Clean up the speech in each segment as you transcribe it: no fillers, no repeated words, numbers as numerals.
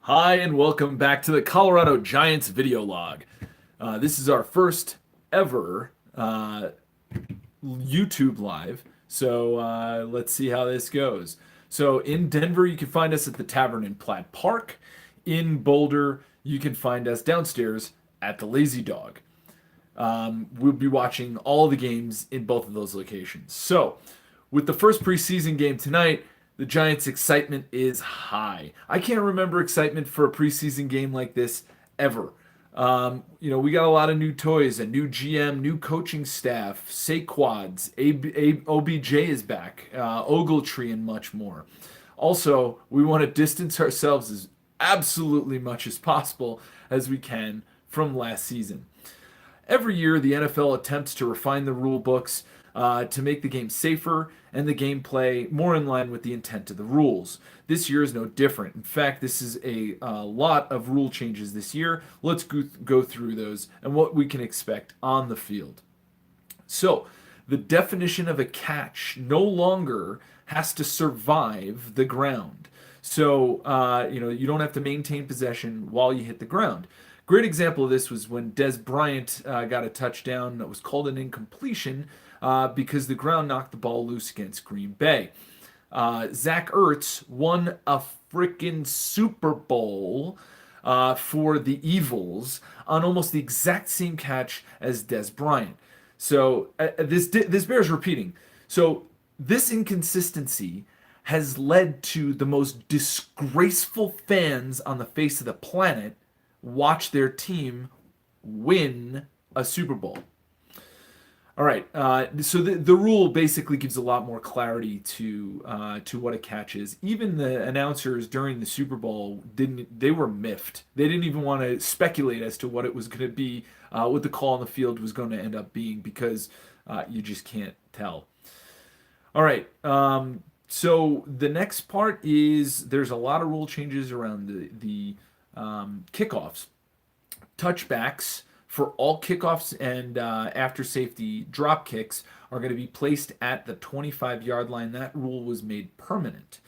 Hi, and welcome back to the Colorado Giants video log. This is our first ever YouTube live, so let's see how this goes. So, in Denver, you can find us at the Tavern in Platt Park. In Boulder, you can find us downstairs at the Lazy Dog. We'll be watching all the games in both of those locations. So, with the first preseason game tonight, the Giants' excitement is high. I can't remember excitement for a preseason game like this ever. We got a lot of new toys, a new GM, new coaching staff, Saquads, OBJ is back, Ogletree, and much more. Also, we want to distance ourselves as absolutely much as possible as we can from last season. Every year, the NFL attempts to refine the rule books to make the game safer and the gameplay more in line with the intent of the rules. This year is no different. In fact, this is a lot of rule changes this year. Let's go through those and what we can expect on the field. So, the definition of a catch no longer has to survive the ground. So, you don't have to maintain possession while you hit the ground. Great example of this was when Des Bryant got a touchdown that was called an incompletion because the ground knocked the ball loose against Green Bay. Zach Ertz won a freaking Super Bowl for the Evils on almost the exact same catch as Des Bryant. So this bears repeating. So this inconsistency has led to the most disgraceful fans on the face of the planet watch their team win a Super Bowl. All right, so the rule basically gives a lot more clarity to what a catch is. Even the announcers during the Super Bowl they were miffed. They didn't even want to speculate as to what it was going to be, what the call on the field was going to end up being because you just can't tell. All right, so the next part is there's a lot of rule changes around the kickoffs, touchbacks for all kickoffs and after safety drop kicks are going to be placed at the 25-yard line. That rule was made permanent.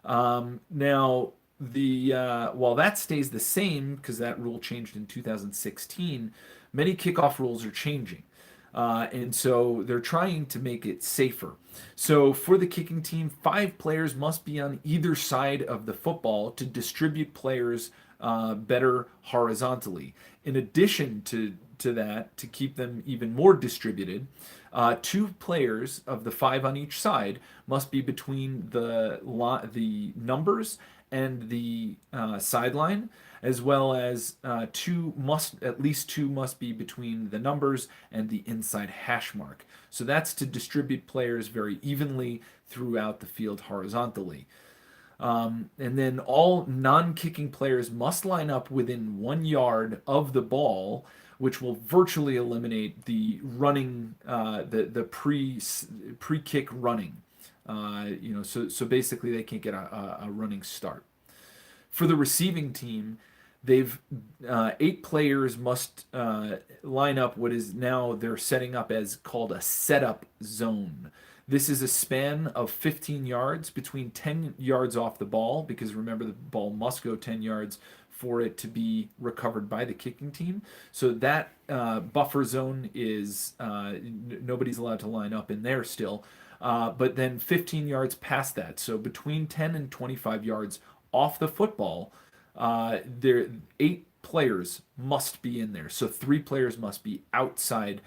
Now, while that stays the same because that rule changed in 2016, many kickoff rules are changing. And so they're trying to make it safer. So for the kicking team, 5 players must be on either side of the football to distribute players better horizontally. In addition to that, to keep them even more distributed, 2 players of the 5 on each side must be between the numbers and the sideline, as well as at least two must be between the numbers and the inside hash mark. So that's to distribute players very evenly throughout the field horizontally. And then all non-kicking players must line up within 1 yard of the ball, which will virtually eliminate the running, the pre-kick running. So basically they can't get a running start. For the receiving team, they've 8 players must line up what is now they're setting up as called a setup zone. This is a span of 15 yards between 10 yards off the ball, because remember the ball must go 10 yards for it to be recovered by the kicking team. So that buffer zone is nobody's allowed to line up in there still. But then 15 yards past that, so between 10 and 25 yards off the football, there 8 players must be in there. So 3 players must be outside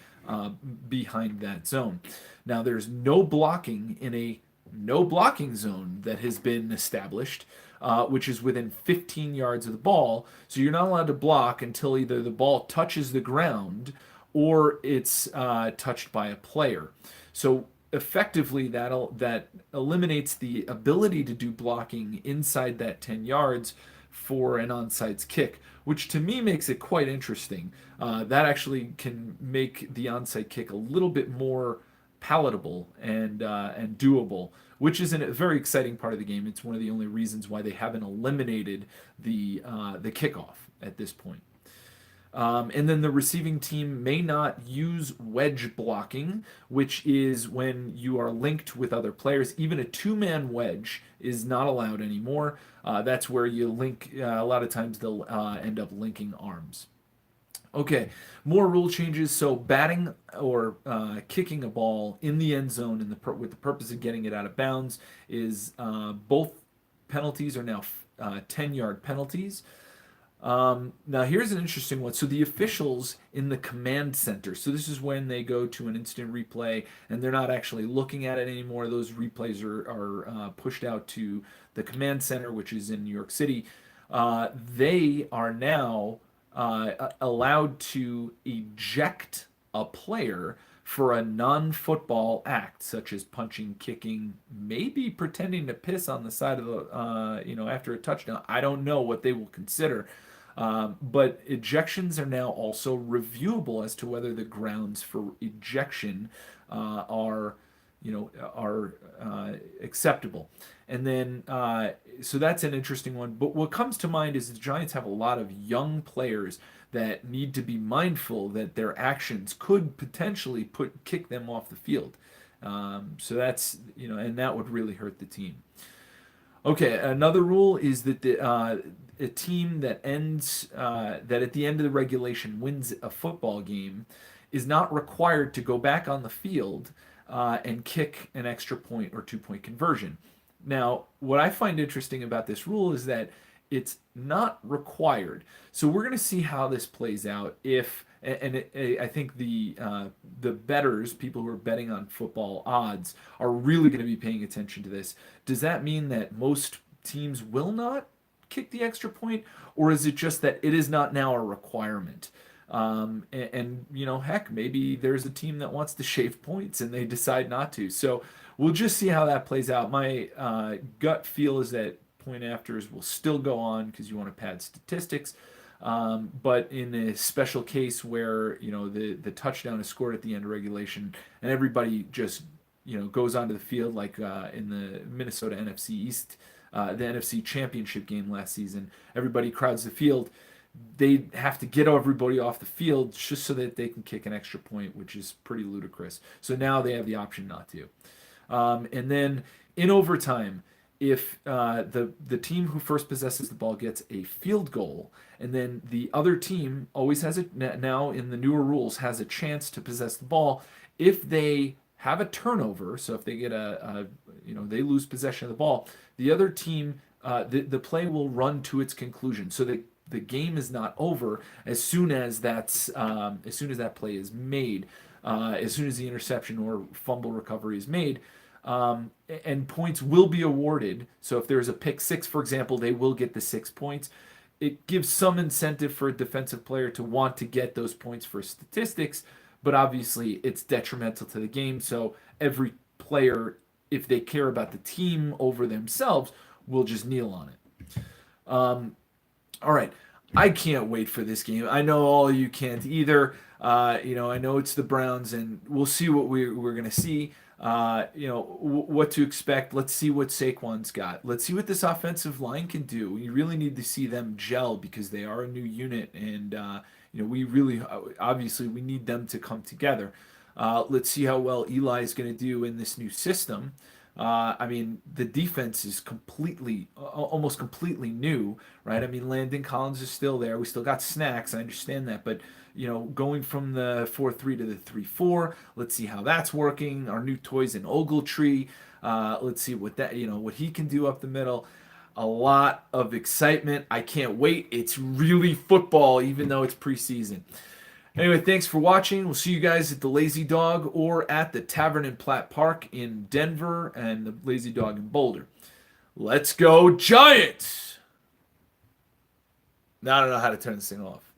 behind that zone. Now there's no blocking in a no blocking zone that has been established, which is within 15 yards of the ball. So you're not allowed to block until either the ball touches the ground or it's touched by a player. So effectively, that eliminates the ability to do blocking inside that 10 yards for an onside kick, which to me makes it quite interesting. That actually can make the onside kick a little bit more palatable and doable, which is a very exciting part of the game. It's one of the only reasons why they haven't eliminated the kickoff at this point. And then the receiving team may not use wedge blocking, which is when you are linked with other players. Even a two-man wedge is not allowed anymore. That's where you link, a lot of times they'll end up linking arms. Okay, more rule changes. So batting or kicking a ball in the end zone with the purpose of getting it out of bounds is both penalties are now 10-yard penalties. Now here's an interesting one. So the officials in the command center. So this is when they go to an instant replay and they're not actually looking at it anymore. Those replays are pushed out to the command center, which is in New York City. They are now allowed to eject a player for a non-football act, such as punching, kicking, maybe pretending to piss on the side of the, after a touchdown. I don't know what they will consider. But ejections are now also reviewable as to whether the grounds for ejection are acceptable. And then, so that's an interesting one. But what comes to mind is the Giants have a lot of young players that need to be mindful that their actions could potentially kick them off the field. So that's, and that would really hurt the team. Okay, another rule is that a team that at the end of the regulation wins a football game is not required to go back on the field and kick an extra point or 2-point conversion. Now, what I find interesting about this rule is that it's not required. So we're going to see how this plays out I think the bettors, people who are betting on football odds, are really going to be paying attention to this. Does that mean that most teams will not kick the extra point, or is it just that it is not now a requirement? Heck, maybe there's a team that wants to shave points and they decide not to. So we'll just see how that plays out. My gut feel is that point afters will still go on because you want to pad statistics. But in a special case where the touchdown is scored at the end of regulation and everybody just goes onto the field, like in the Minnesota NFC East, the NFC Championship game last season, everybody crowds the field. They have to get everybody off the field just so that they can kick an extra point, which is pretty ludicrous. So now they have the option not to. And then in overtime, if the team who first possesses the ball gets a field goal, and then the other team always has it now in the newer rules has a chance to possess the ball. If they have a turnover, so if they get they lose possession of the ball, the other team the play will run to its conclusion, so that the game is not over as soon as that play is made, as soon as the interception or fumble recovery is made. And points will be awarded. So if there's a pick six, for example, they will get the 6 points. It gives some incentive for a defensive player to want to get those points for statistics, but obviously it's detrimental to the game. So every player, if they care about the team over themselves, will just kneel on it. All right. I can't wait for this game. I know all you can't either. I know it's the Browns, and we'll see what we're going to see. What to expect. Let's see what Saquon's got. Let's see what this offensive line can do. We really need to see them gel because they are a new unit, and we really obviously we need them to come together. Let's see how well Eli is going to do in this new system. The defense is almost completely new, right? Landon Collins is still there. We still got Snacks. I understand that, but going from the 4-3 to the 3-4, let's see how that's working. Our new toys in Ogletree. Let's see what he can do up the middle. A lot of excitement. I can't wait. It's really football, even though it's preseason. Anyway, thanks for watching. We'll see you guys at the Lazy Dog or at the Tavern in Platt Park in Denver and the Lazy Dog in Boulder. Let's go Giants! Now I don't know how to turn this thing off.